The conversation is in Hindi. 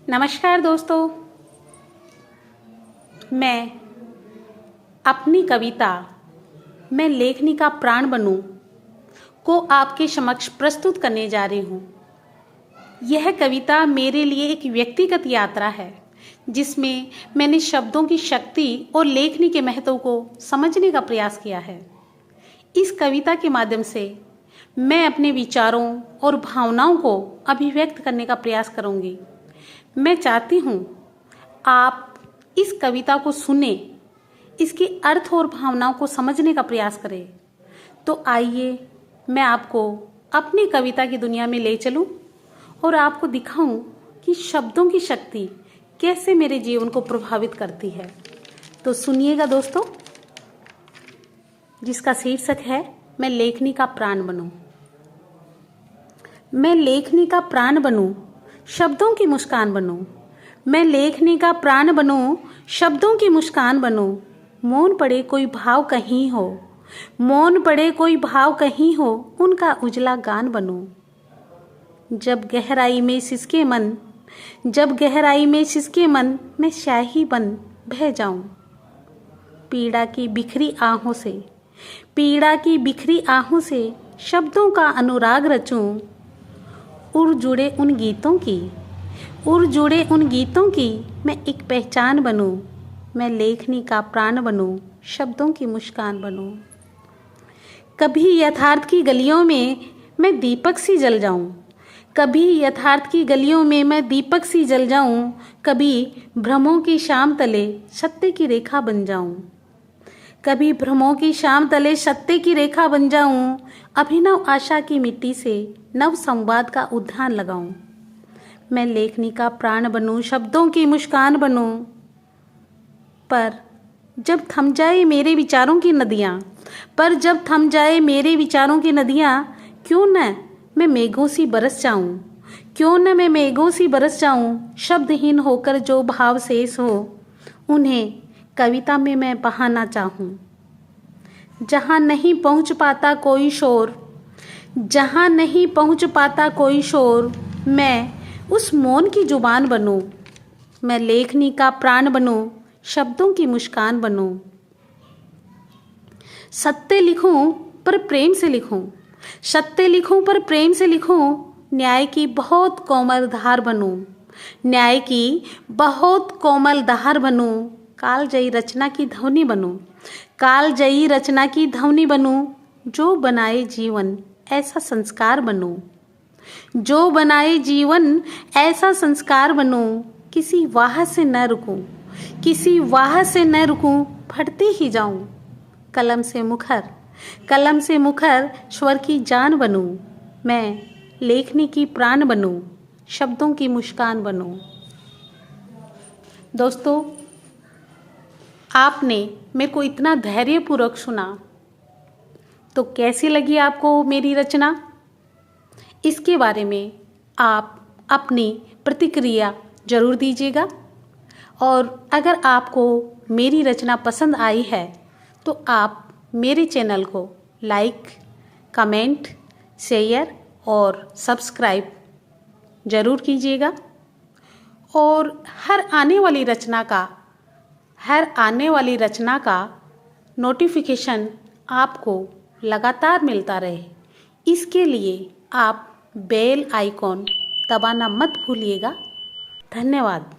नमस्कार दोस्तों, मैं अपनी कविता मैं लेखनी का प्राण बनूं को आपके समक्ष प्रस्तुत करने जा रही हूँ। यह कविता मेरे लिए एक व्यक्तिगत यात्रा है जिसमें मैंने शब्दों की शक्ति और लेखनी के महत्व को समझने का प्रयास किया है। इस कविता के माध्यम से मैं अपने विचारों और भावनाओं को अभिव्यक्त करने का प्रयास करूँगी। मैं चाहती हूँ आप इस कविता को सुने, इसके अर्थ और भावनाओं को समझने का प्रयास करें। तो आइए मैं आपको अपनी कविता की दुनिया में ले चलूँ और आपको दिखाऊं कि शब्दों की शक्ति कैसे मेरे जीवन को प्रभावित करती है। तो सुनिएगा दोस्तों, जिसका शीर्षक है मैं लेखनी का प्राण बनूं। मैं लेखनी का प्राण बनूं, शब्दों की मुस्कान बनूं। मैं लेखनी का प्राण बनूं, शब्दों की मुस्कान बनूं। मौन पड़े कोई भाव कहीं हो, मौन पड़े कोई भाव कहीं हो, उनका उजला गान बनूं। जब गहराई में सिसके मन, जब गहराई में सिसके मन, मैं स्याही बन बह जाऊं। पीड़ा की बिखरी आहों से, पीड़ा की बिखरी आहों से शब्दों का अनुराग रचूं। उड़ जुड़े उन गीतों की, उड़ जुड़े उन गीतों की मैं एक पहचान बनूं। मैं लेखनी का प्राण बनूं, शब्दों की मुस्कान बनूं। कभी यथार्थ की गलियों में मैं दीपक सी जल जाऊं, कभी यथार्थ की गलियों में मैं दीपक सी जल जाऊं। कभी भ्रमों की शाम तले सत्य की रेखा बन जाऊं, कभी भ्रमों की शाम तले सत्य की रेखा बन जाऊं। अभिनव आशा की मिट्टी से नव संवाद का उद्यान लगाऊं। मैं लेखनी का प्राण बनूं, शब्दों की मुस्कान बनूं। पर जब थम जाए मेरे विचारों की नदियाँ, पर जब थम जाए मेरे विचारों की नदियाँ, क्यों न मैं मेघों सी बरस जाऊं, क्यों न मैं मेघों सी बरस जाऊं। शब्दहीन होकर जो भाव शेष हो, उन्हें कविता में मैं बहाना चाहूं। जहाँ नहीं पहुँच पाता कोई शोर, जहाँ नहीं पहुँच पाता कोई शोर, मैं उस मौन की जुबान बनूं। मैं लेखनी का प्राण बनूं, शब्दों की मुस्कान बनूं। सत्य लिखूं पर प्रेम से लिखूं, सत्य लिखूं पर प्रेम से लिखूं। न्याय की बहुत कोमल धार बनूं, न्याय की बहुत कोमल धार बनूं। कालजयी रचना की ध्वनि बनूं, कालजयी रचना की ध्वनि बनूं। जो बनाए जीवन ऐसा संस्कार बनूं, जो बनाए जीवन ऐसा संस्कार बनूं। किसी वाह से न रुकूं, किसी वाह से न रुकूं, फटती ही जाऊं। कलम से मुखर, कलम से मुखर स्वर की जान बनूं। मैं लेखनी की प्राण बनूं, शब्दों की मुस्कान बनूं। दोस्तों, आपने मेरे को इतना धैर्यपूर्वक सुना, तो कैसी लगी आपको मेरी रचना? इसके बारे में आप अपनी प्रतिक्रिया जरूर दीजिएगा। और अगर आपको मेरी रचना पसंद आई है तो आप मेरे चैनल को लाइक, कमेंट, शेयर और सब्सक्राइब ज़रूर कीजिएगा। और हर आने वाली रचना का नोटिफिकेशन आपको लगातार मिलता रहे, इसके लिए आप बेल आइकॉन दबाना मत भूलिएगा। धन्यवाद।